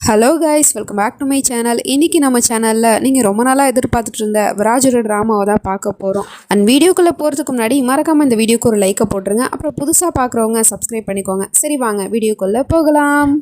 Hello guys, welcome back to my channel. இன்றைக்கி நம்ம சேனலில் நீங்கள் ரொம்ப நாளாக எதிர்பார்த்துட்டு இருந்த விராஜோட ட்ராமாவை தான் பார்க்க போகிறோம். அண்ட் வீடியோக்குள்ளே போகிறதுக்கு முன்னாடி மறக்காமல் இந்த வீடியோக்கு ஒரு லைக்கை போட்டுருங்க. அப்புறம் புதுசாக பார்க்குறவங்க சப்ஸ்கிரைப் பண்ணிக்கோங்க. சரி வாங்க வீடியோக்குள்ளே போகலாம்.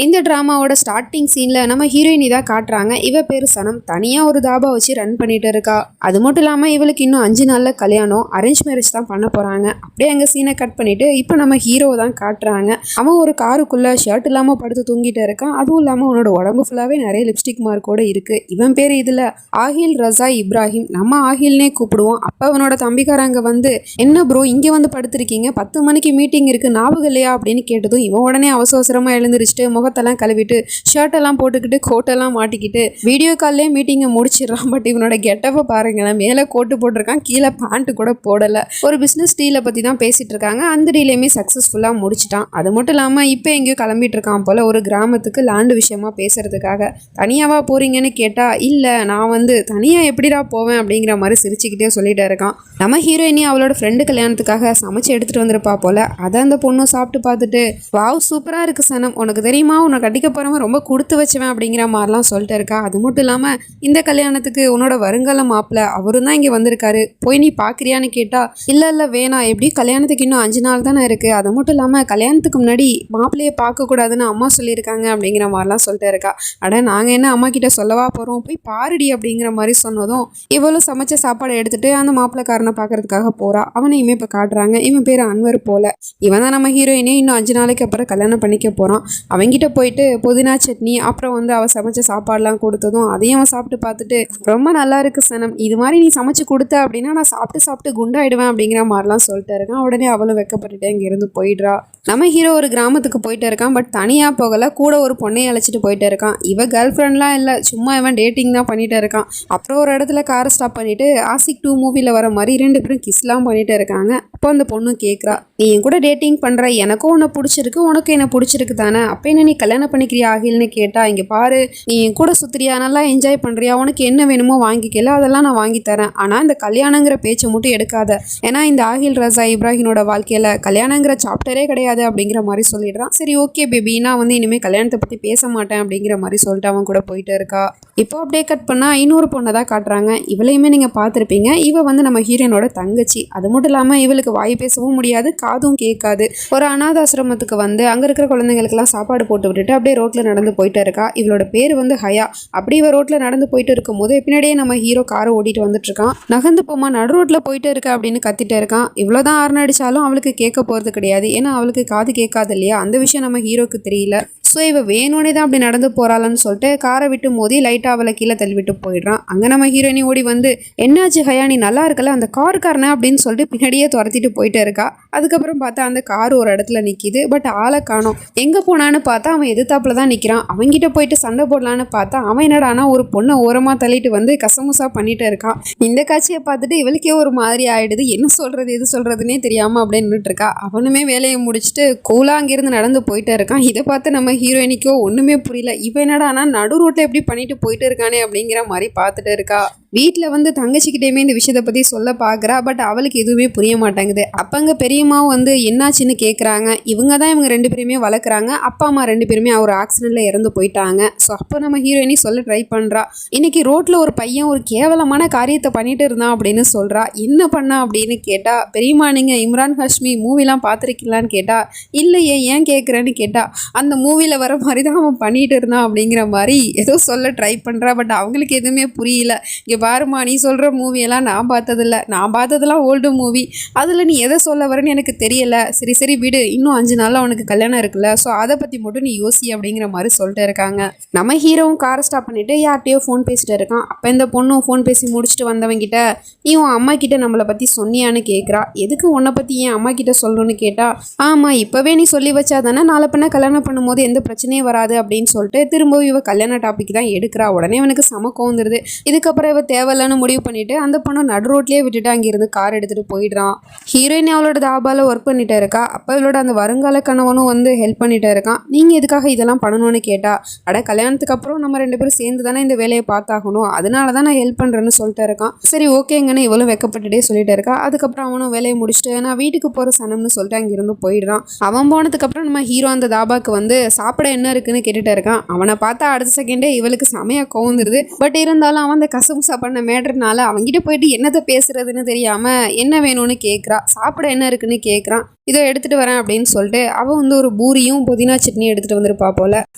இந்த ட்ராமாவோட ஸ்டார்டிங் சீனில் நம்ம ஹீரோயினி தான் காட்டுறாங்க. இவ பேர் சனம். தனியாக ஒரு தாபா வச்சு ரன் பண்ணிட்டு இருக்கா. அது மட்டும் இல்லாமல் இவளுக்கு இன்னும் 5 நாளில் கல்யாணம். அரேஞ்ச் மேரேஜ் தான் பண்ண போகிறாங்க. அப்படியே அங்கே சீனை கட் பண்ணிவிட்டு இப்போ நம்ம ஹீரோவை தான் காட்டுறாங்க. அவன் ஒரு காருக்குள்ளே ஷர்ட் இல்லாமல் படுத்து தூங்கிட்டு இருக்கான். அதுவும் இல்லாமல் அவனோட உடம்பு ஃபுல்லாகவே நிறைய லிப்ஸ்டிக் மார்க்கோடு இருக்குது. இவன் பேர் இதில் ஆஹில் ரஸா இப்ராஹிம். நம்ம ஆஹில்னே கூப்பிடுவோம். அப்போ அவனோட தம்பிக்காரங்க வந்து, என்ன ப்ரோ இங்கே வந்து படுத்திருக்கீங்க, 10 மணிக்கு மீட்டிங் இருக்குது, ஞாபகம் இல்லையா அப்படின்னு கேட்டதும் இவன் உடனே அவசரமாக எழுந்திரிச்சிட்டு முகத்தெல்லாம் கழுவிட்டு ஷர்ட்டெல்லாம் போட்டுக்கிட்டு கோட்டெல்லாம் மாட்டிக்கிட்டு வீடியோ கால்லே மீட்டிங்கை முடிச்சிடறான். பட் இவனோட கெட்டப்பை பாருங்களேன். மேலே கோட்டு போட்டிருக்கான், கீழே பேண்ட்டு கூட போடலை. ஒரு பிஸ்னஸ் டீலை பற்றி தான் பேசிகிட்டு இருக்காங்க. அந்த டீலையுமே சக்ஸஸ்ஃபுல்லாக முடிச்சிட்டான். அது மட்டும் இல்லாமல் இப்போ எங்கேயோ கிளம்பிட்டு இருக்கான் போல், ஒரு கிராமத்துக்கு லேண்டு விஷயமா பேசுறதுக்காக. தனியாவா போகிறீங்கன்னு கேட்டால், இல்லை நான் வந்து தனியாக எப்படிடா போவேன் அப்படிங்கிற மாதிரி சிரிச்சுக்கிட்டே சொல்லிகிட்டே இருக்கான். நம்ம ஹீரோயினி அவளோட ஃப்ரெண்டு கல்யாணத்துக்காக சமைச்சு எடுத்துகிட்டு வந்திருப்பா போல். அதை அந்த பொண்ணும் சாப்பிட்டு பார்த்துட்டு, வாவ் சூப்பராக இருக்குது சனம், உனக்கு தெரியுமா உன்னை கட்டிக்க போகிறவன் ரொம்ப கொடுத்து வச்சுவேன் அப்படிங்கிற மாதிரிலாம் சொல்லிட்டு இருக்கா. அது மட்டும் இல்லாமல் இந்த கல்யாணத்துக்கு உன்னோட வருங்கால மாப்பிள்ள அவரும் தான் இங்கே வந்திருக்காரு, போய் நீ பார்க்குறியான்னு கேட்டால், இல்லை வேணாம், எப்படி கல்யாணத்துக்கு இன்னும் 5 நாள் தானே இருக்குது, அது மட்டும் இல்லாமல் கல்யாணத்துக்கு முன்னாடி மாப்பிள்ளையை பார்க்கக்கூடாதுன்னு அம்மா சொல்லியிருக்காங்க அப்படிங்கிற மாதிரிலாம் சொல்லிட்டு இருக்கா. அட நாங்கள் என்ன அம்மா கிட்ட சொல்லவா போகிறோம், போய் பாருடி அப்படிங்கிற மாதிரி சொன்னதும் இவளும் சமைச்ச சாப்பாடை எடுத்துகிட்டு அந்த மாப்பிள்ளைக்காரனை பார்க்கறதுக்காக போகிறா. அவனையுமே இப்போ காட்டுறாங்க. இவன் பேர் அன்வர் போல. இவன் தான் நம்ம ஹீரோயினே இன்னும் 5 நாளைக்கு அப்புறம் கல்யாணம் பண்ணிக்க போகிறான். அவங்கிட்ட போயிட்டு புதினா சட்னி அப்புறம் வந்து அவள் சமைச்ச சாப்பாடுலாம் கொடுத்ததும் அதையும் அவன் சாப்பிட்டு பார்த்துட்டு, ரொம்ப நல்லா இருக்கு சனம், இது மாதிரி நீ சமைச்சு கொடுத்த அப்படின்னா நான் சாப்பிட்டு குண்டாயிடுவேன் அப்படிங்கிற மாதிரிலாம் சொல்லிட்டு இருக்கான். உடனே அவளும் வெக்கப்பட்டுட்டு இங்கேருந்து போயிடுறா. நம்ம ஹீரோ ஒரு கிராமத்துக்கு போயிட்டு இருக்கான். பட் தனியாக போகலை, கூட ஒரு பொண்ணையை அழைச்சிட்டு போயிட்டு இருக்கான். இவ கேர்ள் ஃப்ரெண்ட்லாம் இல்லை, சும்மா இவன் டேட்டிங் தான் பண்ணிட்டு இருக்கான். அப்புறம் ஒரு இடத்துல காரை ஸ்டாப் பண்ணிட்டு ஆசிக் 2 மூவியில் வர மாதிரி 2 பேரும் கிஸ்லாம் பண்ணிட்டு இருக்காங்க. அப்போ அந்த பொண்ணு கேட்குறா, நீ என் கூட டேட்டிங் பண்ணுற, எனக்கும் உன்னை பிடிச்சிருக்கு, உனக்கு என்ன பிடிச்சிருக்கு தானே, அப்போ என்ன நீ கல்யாணம் பண்ணிக்கிறியா ஆகில்னு கேட்டா, இங்கே பாரு நீ என் கூட சுத்துறியா, நல்லா என்ஜாய் பண்ணுறியா, உனக்கு என்ன வேணுமோ வாங்கிக்கல, அதெல்லாம் நான் வாங்கி தரேன், ஆனால் இந்த கல்யாணங்கிற பேச்சை மட்டும் எடுக்காத, ஏன்னா இந்த ஆஹில் ரஸா இப்ராஹிமோட வாழ்க்கையில் கல்யாணங்கிற சாப்டரே கிடையாது அப்படிங்கிற மாதிரி சொல்லிடுறான். சரி ஓகே பேபி, நான் வந்து இனிமேல் கல்யாணத்தை பற்றி பேச மாட்டேன் அப்படிங்கிற மாதிரி சொல்லிட்டு அவன் கூட போயிட்டு இருக்கா. இப்போ அப்படியே கட் பண்ணால் இன்னொரு பொண்ணை தான் காட்டுறாங்க. இவளையுமே நீங்கள் பார்த்துருப்பீங்க. இவ வந்து நம்ம ஹீரோனோட தங்கச்சி. அது மட்டும் இல்லாமல் இவளுக்கு வாய் பேசவும் முடியாது, காதும் கேட்காது. ஒரு அனாதாசிரமத்துக்கு வந்து அங்கே இருக்கிற குழந்தைங்களுக்கெல்லாம் சாப்பாடு போட்டு விட்டுட்டு அப்படியே ரோட்டில் நடந்து போயிட்டு இருக்கா. இவளோட பேர் வந்து ஹயா. அப்படி இவ ரோட்டில் நடந்து போயிட்டு இருக்கும் போது பின்னாடியே நம்ம ஹீரோ காரை ஓட்டிட்டு வந்துட்டு இருக்கான். நகர்ந்து போமா, நடு ரோட்டில் போயிட்டு இருக்கா அப்படின்னு கத்திட்டு இருக்கான். இவ்வளோதான் ஆர்ன் அடித்தாலும் அவளுக்கு கேட்க போகிறது கிடையாது, ஏன்னா அவளுக்கு காது கேட்காது இல்லையா. அந்த விஷயம் நம்ம ஹீரோக்கு தெரியல. ஸோ இவ வேணும்னே தான் அப்படி நடந்து போகிறாளன்னு சொல்லிட்டு காரை விட்டு மோதி லைட்டாக அவளை கீழே தள்ளிவிட்டு போயிடுறான். அங்கே நம்ம ஹீரோயினி ஓடி வந்து, என்னாச்சு ஹயா, நீ நல்லா இருக்கல, அந்த காருக்காரனே அப்படின்னு சொல்லிட்டு பின்னாடியே துரத்திட்டு போயிட்டு இருக்கா. அதுக்கப்புறம் பார்த்தா அந்த கார் ஒரு இடத்துல நிற்கிது. பட் ஆளை காணோம். எங்கே போனான்னு பார்த்தா அவன் எதிர்த்தாப்புல தான் நிற்கிறான். அவன்கிட்ட போயிட்டு சண்டை போடலான்னு பார்த்தா அவன் என்னடானா ஒரு பொண்ணை ஓரமாக தள்ளிட்டு வந்து கசமுசா பண்ணிட்டு இருக்கான். இந்த காட்சியை பார்த்துட்டு இவளுக்கே ஒரு மாதிரி ஆயிடுது. என்ன சொல்கிறது எது சொல்கிறதுனே தெரியாமல் அப்படியே நின்றுட்டு இருக்கா. அவனுமே வேலையை முடிச்சுட்டு கூலாக அங்கேருந்து நடந்து போயிட்டு இருக்கான். இதை பார்த்து நம்ம ஹீரோயினிக்கோ ஒன்றுமே புரியல. இப்போ என்னடானா நடு ரோட்டில் எப்படி பண்ணிட்டு போயிட்டு இருக்கானே அப்படிங்கிற மாதிரி பார்த்துட்டு இருக்கா. வீட்டில் வந்து தங்கச்சிக்கிட்டேயுமே இந்த விஷயத்தை பற்றி சொல்ல பார்க்குறா. பட் அவளுக்கு எதுவுமே புரிய மாட்டேங்குது. அப்பங்க பெரியம்மாவும் வந்து என்னாச்சுன்னு கேட்குறாங்க. இவங்க 2 பேருமே வளர்க்குறாங்க. அப்பா அம்மா 2 பேருமே ஒரு ஆக்சிடெண்ட்டில் இறந்து போயிட்டாங்க. ஸோ அப்போ நம்ம ஹீரோயினி சொல்ல ட்ரை பண்ணுறா. இன்னைக்கு ரோட்டில் ஒரு பையன் ஒரு கேவலமான காரியத்தை பண்ணிட்டு இருந்தான் அப்படின்னு சொல்கிறா. என்ன பண்ணா அப்படின்னு கேட்டால், பெரியம்மா நீங்கள் இம்ரான் ஹஷ்மி மூவிலாம் பார்த்துருக்கீங்களான்னு கேட்டால், இல்லையே ஏன் கேட்குறேன்னு கேட்டால், அந்த மூவியில் வர மாதிரி தான் அவன் பண்ணிட்டு இருந்தான் அப்படிங்கிற மாதிரி ஏதோ சொல்ல ட்ரை பண்ணுறா. பட் அவங்களுக்கு எதுவுமே புரியல. இங்கே பாருமா, நீ சொல்கிற மூவியெல்லாம் நான் பார்த்ததில்ல, நான் பார்த்ததெல்லாம் ஓல்டு மூவி, அதில் நீ எதை சொல்ல வரேன்னு எனக்கு தெரியலை, சரி விடு, இன்னும் 5 நாளில் அவனுக்கு கல்யாணம் இருக்குல்ல, ஸோ அதை பற்றி மட்டும் நீ யோசி அப்படிங்கிற மாதிரி சொல்லிட்டு இருக்காங்க. நம்ம ஹீரோவும் காரை ஸ்டாப் பண்ணிவிட்டு யார்கிட்டையோ ஃபோன் பேசிட்டு இருக்கான். அப்போ இந்த பொண்ணும் ஃபோன் பேசி முடிச்சுட்டு வந்தவங்கிட்ட, நீ உன் அம்மா கிட்ட நம்மளை பற்றி சொன்னியான்னு கேட்குறா. எதுக்கு உன்னை பற்றி ஏன் அம்மா கிட்ட சொல்லணும்னு கேட்டால், ஆமாம் இப்போவே நீ சொல்லி வச்சா தானே நாளை பண்ண கல்யாணம் பண்ணும்போது எந்த பிரச்சனையே வராது அப்படின்னு சொல்லிட்டு திரும்பவும் இவ கல்யாண டாபிக் தான் எடுக்கிறா. உடனே இவனுக்கு சம கோந்துருது. இதுக்கப்புறம் இவ தேவையில்லன்னு முடிவு பண்ணிட்டு அந்த பொண்ணை நடு ரோட்லயே விட்டுட்டு அங்கிருந்து கார் எடுத்துட்டு போயிடுறான். ஹீரோயின் அவளோட தாபால ஒர்க் பண்ணிட்டே இருக்கா. அப்ப இவளோட அந்த வருங்கால கணவனும் வந்து ஹெல்ப் பண்ணிட்டே இருக்கான். நீங்க எதுக்காக இதெல்லாம் பண்ணணும்னு கேட்டா, அட கல்யாணத்துக்கு அப்புறம் நம்ம 2 பேரும் சேர்ந்து தானே இந்த வேலையை பார்த்தாகணும், அதனாலதான் நான் ஹெல்ப் பண்றேன்னு சொல்லிட்டு இருக்கான். சரி ஓகேங்கன்னு இவளும் வெக்கப்பட்டுட்டே சொல்லிட்டு இருக்கா. அதுக்கப்புறம் அவனும் வேலையை முடிச்சுட்டு நான் வீட்டுக்கு போற சனம்னு சொல்லிட்டு அங்கிருந்து போயிடுறான். அவன் போனதுக்கு அப்புறம் நம்ம ஹீரோ அந்த தாபாக்கு வந்து சாப்பிட என்ன இருக்குன்னு கேட்டுட்டு இருக்கான். அவனை பார்த்தா அடுத்த செகண்டே இவளுக்கு செமையா கோந்துருது. பட் இருந்தாலும் அவன் அந்த கசமுசா பண்ண மேட்டர்னால அவன்கிட்ட போயிட்டு என்னத்தை பேசுறதுன்னு தெரியாம என்ன வேணும்னு கேட்கறா. சாப்பிட என்ன இருக்குன்னு கேட்கறான். இதோ எடுத்துட்டு வரேன் அப்படின்னு சொல்லிட்டு அவன் வந்து ஒரு பூரியும் புதினா சட்னியும் எடுத்துட்டு வந்திருப்பா போல.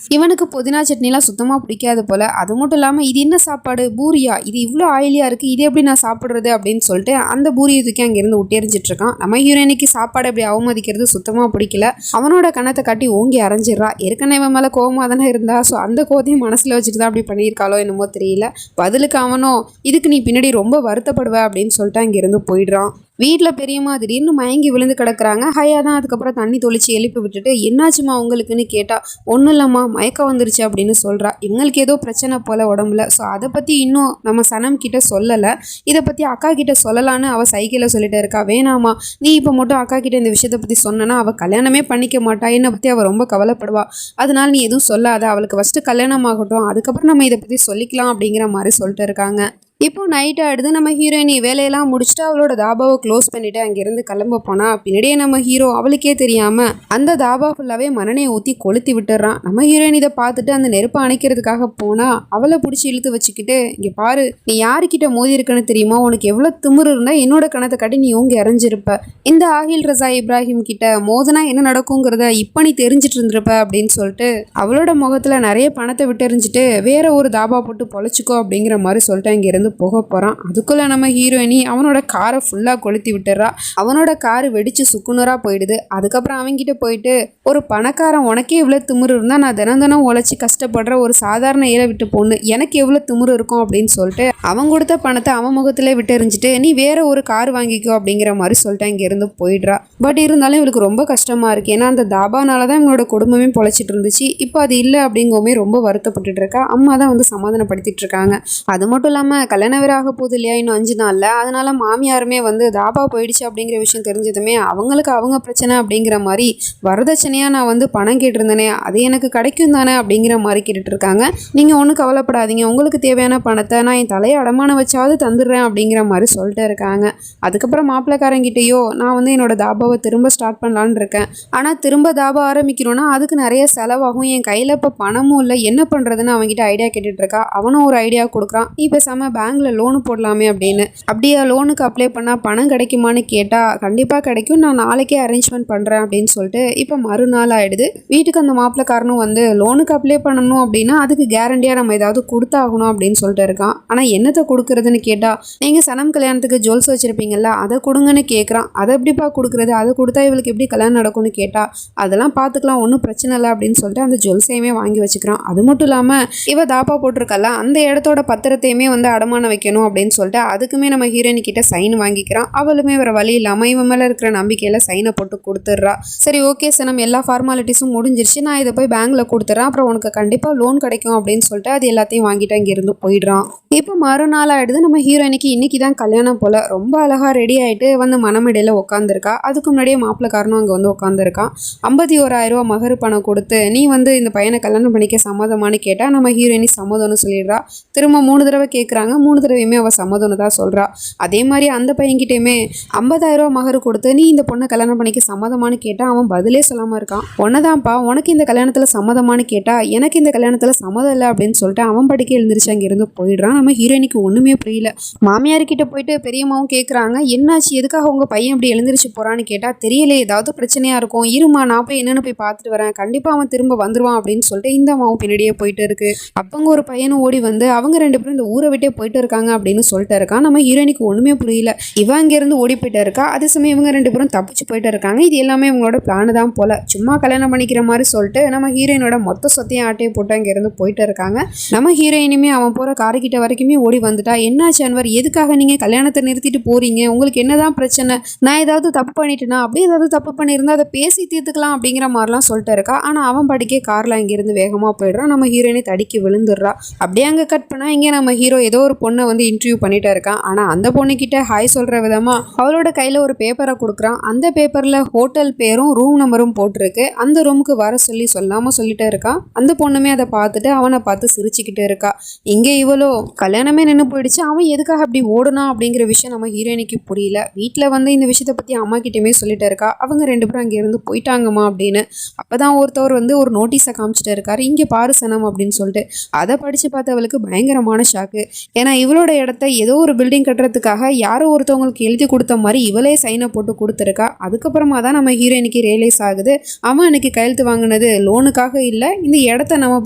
இவனுக்கு புதினா சட்னிலாம் சுத்தமா பிடிக்காது போல. அது மட்டும் இல்லாம இது என்ன சாப்பாடு, பூரியா, இது இவ்வளோ ஆயிலியா இருக்கு, இது எப்படி நான் சாப்பிடுறது அப்படின்னு சொல்லிட்டு அந்த பூரியை தூக்கி அங்கிருந்து விட்டெறிஞ்சிட்டு இருக்கான். நம்ம ஹீரோயினுக்கு சாப்பாடு அப்படி அவமதிக்கிறது சுத்தமா பிடிக்கல. அவனோட கணத்தை காட்டி ஓங்கி அரைஞ்சிடறா. ஏற்கனவே இவன் மேல கோவமா தானே இருந்தா, ஸோ அந்த கோதையும் மனசுல வச்சுட்டு தான் அப்படி பண்ணியிருக்காளோ என்னமோ தெரியல. பதிலுக்கு அவனும் இதுக்கு நீ பின்னாடி ரொம்ப வருத்தப்படுவ அப்படின்னு சொல்லிட்டு அங்கிருந்து போயிடுறான். வீட்டில் பெரியம்மா திடீர்னு மயங்கி விழுந்து கிடக்குறாங்க. ஹையா தான் அதுக்கப்புறம் தண்ணி தொளிச்சு எழுப்பி விட்டுட்டு என்னாச்சுமா உங்களுக்குன்னு கேட்டா, ஒன்றும் இல்லைம்மா மயக்கம் வந்துருச்சு அப்படின்னு சொல்கிறா. இவங்களுக்கு ஏதோ பிரச்சனை போல உடம்புல. ஸோ அதை பற்றி இன்னும் நம்ம சனம் கிட்ட சொல்லலை. இதை பற்றி அக்கா கிட்ட சொல்லலான்னு அவள் சைக்கிளில் சொல்லிட்டு இருக்கா. வேணாமா, நீ இப்போ மட்டும் அக்கா கிட்ட இந்த விஷயத்தை பற்றி சொன்னா அவள் கல்யாணமே பண்ணிக்க மாட்டா. என்னை பற்றி அவள் ரொம்ப கவலைப்படுவா. அதனால நீ எதுவும் சொல்லாத, அவளுக்கு ஃபஸ்ட்டு கல்யாணம் ஆகட்டும், அதுக்கப்புறம் நம்ம இதை பற்றி சொல்லிக்கலாம் அப்படிங்கிற மாதிரி சொல்லிட்டு இருக்காங்க. இப்போ நைட் ஆகிடுது. நம்ம ஹீரோயினி வேலையெல்லாம் முடிச்சுட்டு அவளோட தாபாவை க்ளோஸ் பண்ணிட்டு அங்கேருந்து கிளம்ப போனா பின்னாடியே நம்ம ஹீரோ அவளுக்கே தெரியாம அந்த தாபா ஃபுல்லாவே மண்ணெண்ணெயை ஊற்றி கொளுத்தி விட்டுறான். நம்ம ஹீரோயின் இதை பார்த்துட்டு அந்த நெருப்பை அணைக்கிறதுக்காக போனா அவளை பிடிச்சி இழுத்து வச்சுக்கிட்டு, இங்கே பாரு, நீ யாருக்கிட்ட மோதி இருக்குன்னு தெரியுமா, உனக்கு எவ்வளோ திமிரு இருந்தால் என்னோட கணத்தை காட்டி நீ உங்க இறஞ்சிருப்ப, இந்த ஆகில் ரசா இப்ராஹிம் கிட்ட மோதனா என்ன நடக்குங்கிறத இப்போ நீ தெரிஞ்சிட்டு இருந்திருப்ப அப்படின்னு சொல்லிட்டு அவளோட முகத்துல நிறைய பணத்தை விட்டு எறிஞ்சிட்டு வேற ஒரு தாபா போட்டு பொழைச்சிக்கோ அப்படிங்கிற மாதிரி சொல்லிட்டு அங்கேருந்து போக போகிறான். அதுக்குள்ளே நம்ம ஹீரோயினி அவனோட காரை ஃபுல்லாக கொளுத்தி விட்டுறா. அவனோட காரு வெடிச்சு சுக்குநூறாக போயிடுது. அதுக்கப்புறம் அவன்கிட்ட போயிட்டு, ஒரு பணக்காரன் உனக்கே எவ்வளோ திமிரு இருந்தால் நான் தினம் உழைச்சி கஷ்டப்படுற ஒரு சாதாரண ஏழை விட்டு பொண்ணு எனக்கு எவ்வளோ திமிரு இருக்கும் அப்படின்னு சொல்லிட்டு அவன் கொடுத்த பணத்தை அவன் முகத்திலே விட்டு எறிஞ்சிட்டு நீ வேற ஒரு கார் வாங்கிக்கோ அப்படிங்கிற மாதிரி சொல்லிட்டு அங்கேருந்து போயிடுறா. பட் இருந்தாலும் இவளுக்கு ரொம்ப கஷ்டமாக இருக்குது. ஏன்னா அந்த தாபானால தான் இவங்களோட குடும்பமே பொழைச்சிட்டு இருந்துச்சு. இப்போ அது இல்லை அப்படிங்கவுமே ரொம்ப வருத்தப்பட்டுட்டு இருக்கா. அம்மா தான் வந்து சமாதானப்படுத்திட்டு இருக்காங்க. அது மட்டும் இல்லாமல் கல்யாண வேற ஆக போகுது இல்லையா இன்னும் 5 நாளில். அதனால மாமியாருமே வந்து தாபா போயிடுச்சு அப்படிங்கிற விஷயம் தெரிஞ்சதுமே அவங்களுக்கு அவங்க பிரச்சனை அப்படிங்கிற மாதிரி வரதட்சணையாக நான் வந்து பணம் கேட்டிருந்தேனே அது எனக்கு கிடைக்கும் தானே அப்படிங்கிற மாதிரி கேட்டுட்டு இருக்காங்க. நீங்கள் ஒன்றும் கவலைப்படாதீங்க, உங்களுக்கு தேவையான பணத்தை நான் என் தலையை அடமானம் வச்சாவது தந்துடுறேன் அப்படிங்கிற மாதிரி சொல்லிட்டு இருக்காங்க. அதுக்கப்புறம் மாப்பிள்ளைக்காரங்கிட்டேயோ நான் வந்து என்னோட தாபாவை திரும்ப ஸ்டார்ட் பண்ணலான்னு இருக்கேன், ஆனால் திரும்ப தாபா ஆரம்பிக்கணும்னா அதுக்கு நிறைய செலவாகும், என் கையில் இப்போ பணமும் இல்லை, என்ன பண்ணுறதுன்னு அவங்ககிட்ட ஐடியா கேட்டுட்டு இருக்கா. அவனும் ஒரு ஐடியா கொடுக்குறான். நீ பேசாம பேங்க்ல லோனு போடலாமே அப்படின்னு. அப்படியே லோனுக்கு அப்ளை பண்ணால் பணம் கிடைக்குமான்னு கேட்டால் கண்டிப்பாக கிடைக்கும், நான் நாளைக்கே அரேஞ்ச்மெண்ட் பண்ணுறேன் அப்படின்னு சொல்லிட்டு இப்போ மறுநாள் ஆகிடுது. வீட்டுக்கு அந்த மாப்பிள்ளைக்காரனும் வந்து லோனுக்கு அப்ளை பண்ணணும் அப்படின்னா அதுக்கு கேரண்டியாக நம்ம ஏதாவது கொடுத்தாகணும் அப்படின்னு சொல்லிட்டு இருக்கான். ஆனால் என்னத்தை கொடுக்குறதுன்னு கேட்டால், நீங்கள் சனம் கல்யாணத்துக்கு ஜுவல்ஸ் வச்சுருப்பீங்கல்ல அதை கொடுங்கன்னு கேட்குறான். அதை எப்படிப்பா கொடுக்குறது, அதை கொடுத்தா இவளுக்கு எப்படி கல்யாணம் நடக்கும்னு கேட்டால் அதெல்லாம் பார்த்துக்கலாம், ஒன்றும் பிரச்சனை இல்லை அப்படின்னு சொல்லிட்டு அந்த ஜுவல்ஸையுமே வாங்கி வச்சுக்கிறான். அது மட்டும் இல்லாமல் இவ தாப்பா போட்டிருக்கல அந்த இடத்தோட பத்திரத்தையுமே வந்து அடமானம் வைக்கணும் அப்படின்னு சொல்லிட்டு அதுக்குமே நம்ம ஹீரோயின் கிட்ட சைன் வாங்கிக்கிறான். அவளுமே வேற வழி இல்லாமல் இவன் மேலே இருக்கிற நம்பிக்கையில சைனை போட்டு கொடுத்துட்றா. சரி ஓகே சனம், எல்லா ஃபார்மாலிட்டிஸும் முடிஞ்சிருச்சு, நான் இதை போய் பேங்க்ல கொடுத்துட்றேன், அப்புறம் உனக்கு கண்டிப்பாக லோன் கிடைக்கும் அப்படின்னு சொல்லிட்டு அது எல்லாத்தையும் வாங்கிட்டு அங்கிருந்து போயிடுறான். இப்போ மறுநாள் ஆயிடுது. நம்ம ஹீரோயினுக்கு இன்னைக்கு தான் கல்யாணம் போல. ரொம்ப அழகா ரெடி ஆயிட்டு வந்து மனமிடையில உட்காந்துருக்கா. அதுக்கு முன்னாடியே மாப்பிள்ளைக்காரனும் அங்கே வந்து உட்காந்துருக்கான். 51,000 ரூபா மகர் பணம் கொடுத்து நீ வந்து இந்த பையனை கல்யாணம் பண்ணிக்க சம்மதமானு கேட்டா நம்ம ஹீரோயினி சம்மதம்னு சொல்லிடுறா. திரும்ப 3 தடவை கேட்குறாங்க. 3 தடவையுமே அவள் சம்மதம்னு தான் சொல்கிறா. அதே மாதிரி அந்த பையன்கிட்டயுமே 50,000 ரூபா மகர் கொடுத்து நீ இந்த பொண்ணை கல்யாணம் பண்ணிக்க சம்மதமானு கேட்டால் அவன் பதிலே சொல்லாமல் இருக்கான். ஒன்னதான்ப்பா, உனக்கு இந்த கல்யாணத்தில் சம்மதமானு கேட்டா எனக்கு இந்த கல்யாணத்தில் சம்மதம் இல்லை அப்படின்னு சொல்லிட்டு அவன் படிக்க எழுந்திரிச்சு அங்கிருந்து போயிடுறான். நம்ம ஹீரோயினிக்கு ஒன்றுமே புரியல. மாமியார்கிட்ட போயிட்டு பெரியம்மாவும் கேட்குறாங்க, என்னாச்சு, எதுக்காக உங்கள் பையன் இப்படி எழுந்திரிச்சு போகிறான்னு கேட்டால் தெரியல, ஏதாவது பிரச்சனையாக இருக்கும், இருமா நான் போய் என்னென்னு போய் பார்த்துட்டு வரேன், கண்டிப்பாக அவன் திரும்ப வந்துடுவான் அப்படின்னு சொல்லிட்டு இந்த அம்மாவும் பின்னாடியே போயிட்டு இருக்கு. அப்பங்க ஒரு பையனும் ஓடி வந்து அவங்க 2 பேரும் இந்த ஊரை விட்டே போயிட்டு போயிட்டு இருக்காங்க அப்படின்னு சொல்லிட்டு இருக்கான். நம்ம ஹீரோயினுக்கு ஒன்றுமே புரியல. இவன் அங்கேருந்து ஓடி போயிட்டு இருக்கா. அதே சமயம் இவங்க 2 பேரும் தப்பிச்சு போயிட்டு இருக்காங்க. இது எல்லாமே இவங்களோட பிளான் தான் போல. சும்மா கல்யாணம் பண்ணிக்கிற மாதிரி சொல்லிட்டு நம்ம ஹீரோயினோட மொத்த சொத்தையும் ஆட்டையை போட்டு அங்கேருந்து போயிட்டு இருக்காங்க. நம்ம ஹீரோயினுமே அவன் போகிற காருக்கிட்ட வரைக்குமே ஓடி வந்துட்டா. என்னாச்சு அன்வர், எதுக்காக நீங்கள் கல்யாணத்தை நிறுத்திட்டு போகிறீங்க? உங்களுக்கு என்னதான் பிரச்சனை? நான் ஏதாவது தப்பு பண்ணிட்டேனா? அப்படியே ஏதாவது தப்பு பண்ணியிருந்தா அதை பேசி தீர்த்துக்கலாம் அப்படிங்கிற மாதிரிலாம் சொல்லிட்டு இருக்கா. ஆனால் அவன் படிக்க காரில் அங்கேருந்து வேகமாக போயிடுறான். நம்ம ஹீரோயினை தடிக்கி விழுந்துடுறா. அப்படியே அங்கே கட் பண்ணால் இங்கே நம்ம ஹீரோ ஏதோ ஒரு பொண்ணை வந்து இன்டர்வியூ பண்ணிட்டு இருக்கான். ஆனால் அந்த பொண்ணுக்கிட்ட ஹாய் சொல்கிற விதமாக அவளோட கையில் ஒரு பேப்பரை கொடுக்குறான். அந்த பேப்பரில் ஹோட்டல் பேரும் ரூம் நம்பரும் போட்டிருக்கு. அந்த ரூமுக்கு வர சொல்லி சொல்லாமல் சொல்லிட்டு இருக்கா. அந்த பொண்ணுமே அதை பார்த்துட்டு அவனை பார்த்து சிரிச்சுக்கிட்டு இருக்கா. இங்கே இவ்வளோ கல்யாணமே நின்று போயிடுச்சு. அவன் எதுக்காக அப்படி ஓடுனா அப்படிங்கிற விஷயம் நம்ம ஹீரோயினுக்கு புரியல. வீட்டில் வந்து இந்த விஷயத்தை பற்றி அம்மா கிட்டேயுமே சொல்லிட்டு இருக்கா. அவங்க 2 பேரும் அங்கேருந்து போயிட்டாங்கம்மா அப்படின்னு. அப்போ தான் ஒருத்தவர் வந்து ஒரு நோட்டீஸை காமிச்சிட்டு இருக்காரு. இங்கே பாரு சனம் அப்படின்னு சொல்லிட்டு. அதை படித்து பார்த்தவளுக்கு பயங்கரமான ஷாக்கு. ஏன்னா இவளோட இடத்த ஏதோ ஒரு பில்டிங் கட்டுறதுக்காக யாரோ ஒருத்தவங்களுக்கு எழுதி கொடுத்த மாதிரி இவளே சைனை போட்டு கொடுத்துருக்கா. அதுக்கப்புறமா தான் நம்ம ஹீரோயினுக்கு ரியலைஸ் ஆகுது, அவன் அன்னைக்கு கையெழுத்து வாங்கினது லோனுக்காக இல்லை, இந்த இடத்த நம்ம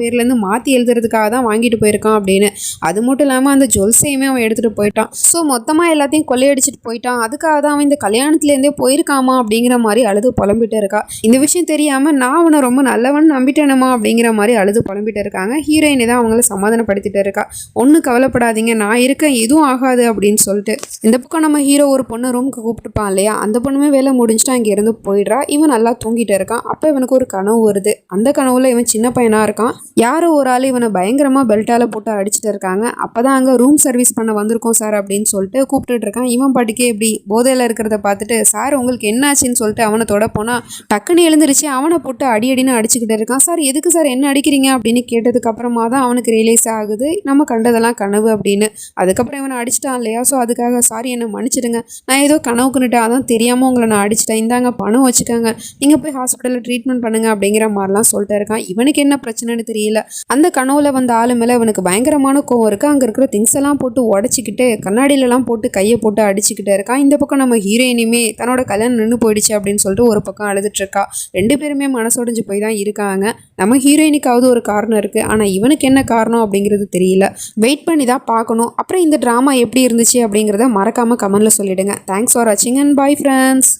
பேர்லேருந்து மாற்றி எழுதுறதுக்காக தான் வாங்கிட்டு போயிருக்கான் அப்படின்னு. அது மட்டும் இல்லாமல் அந்த ஜுவல்ஸையுமே அவன் எடுத்துகிட்டு போயிட்டான். ஸோ மொத்தமாக எல்லாத்தையும் கொள்ளையடிச்சிட்டு போயிட்டான். அதுக்காக தான் அவன் இந்த கல்யாணத்துலேருந்தே போயிருக்காமா அப்படிங்கிற மாதிரி அழுது புலம்பிட்டு இருக்கா. இந்த விஷயம் தெரியாமல் நான் அவனை ரொம்ப நல்லவன் நம்பிட்டேனுமா அப்படிங்கிற மாதிரி அழுது புலம்பிட்டு இருக்காங்க. ஹீரோயினை தான் அவங்கள சமாதானப்படுத்திட்டு இருக்கா. ஒன்றும் கவலைப்படாதீங்க, நான் இருக்கேன், எதுவும் ஆகாது அப்படின்னு சொல்லிட்டு. இந்த பக்கம் நம்ம ஹீரோ ஒரு பொண்ணு ரூமுக்கு கூப்பிட்டுப்பான் இல்லையா, அந்த பொண்ணுமே வேலை முடிஞ்சுட்டு அங்கேருந்து போயிடுறா. இவன் நல்லா தூங்கிட்டு இருக்கான். அப்போ இவனுக்கு ஒரு கனவு வருது. அந்த கனவுல இவன் சின்ன பையனாக இருக்கான். யாரோ ஒரு ஆள் இவனை பயங்கரமாக பெல்ட்டால் போட்டு அடிச்சுட்டு இருக்காங்க. அப்போ தான் அங்கே ரூம் சர்வீஸ் பண்ண வந்திருக்கோம் சார் அப்படின்னு சொல்லிட்டு கூப்பிட்டுட்டு இருக்கான். இவன் பாட்டுக்கே இப்படி போதையில் இருக்கிறத பார்த்துட்டு, சார் உங்களுக்கு என்னாச்சுன்னு சொல்லிட்டு அவனை தொட போனால் டக்குன்னு எழுந்திருச்சு அவனை போட்டு அடின்னு அடிச்சுக்கிட்டு இருக்கான். சார் எதுக்கு சார் என்ன அடிக்கிறீங்க அப்படின்னு கேட்டதுக்கு அப்புறமா தான் அவனுக்கு ரியலைஸ் ஆகுது நம்ம கண்டதெல்லாம் கனவு அப்படின்னு. அதுக்கப்புறம் இவனை அடிச்சிட்டான் இல்லையா, ஸோ அதுக்காக சாரி என்னை மன்னிச்சிடுங்க, நான் ஏதோ கனவுக்குன்னுட்டு அதான் தெரியாமல் உங்களை நான் அடிச்சிட்டேன், இந்தாங்க பணம் வச்சுக்கோங்க, நீங்கள் போய் ஹாஸ்பிட்டலில் ட்ரீட்மெண்ட் பண்ணுங்க அப்படிங்கிற மாதிரிலாம் சொல்லிட்டு இருக்கான். இவனுக்கு என்ன பிரச்சனைன்னு தெரியல. அந்த கனவுல வந்த ஆளு மேலே இவனுக்கு பயங்கரமான கோவம் இருக்குது. அங்கே இருக்கிற திங்ஸ் எல்லாம் போட்டு உடச்சிக்கிட்டு கண்ணாடியிலலாம் போட்டு கையை போட்டு அடிச்சுக்கிட்டு இருக்கான். இந்த பக்கம் நம்ம ஹீரோயினுமே தன்னோட கல்யாணம் நின்று போயிடுச்சு அப்படின்னு சொல்லிட்டு ஒரு பக்கம் அழுதுட்டு இருக்கா. 2 பேருமே மனசொடைஞ்சு போய் தான் இருக்காங்க. நம்ம ஹீரோயினுக்காவது ஒரு காரணம் இருக்குது, ஆனால் இவனுக்கு என்ன காரணம் அப்படிங்கிறது தெரியல. வெயிட் பண்ணி தான் பார்க்கணும். அப்புறம் இந்த ட்ராமா எப்படி இருந்துச்சு அப்படிங்கிறத மறக்காமல் கமெண்ட்டில் சொல்லிவிடுங்க. தேங்க்ஸ் ஃபார் வாட்சிங் அண்ட் பை ஃப்ரெண்ட்ஸ்.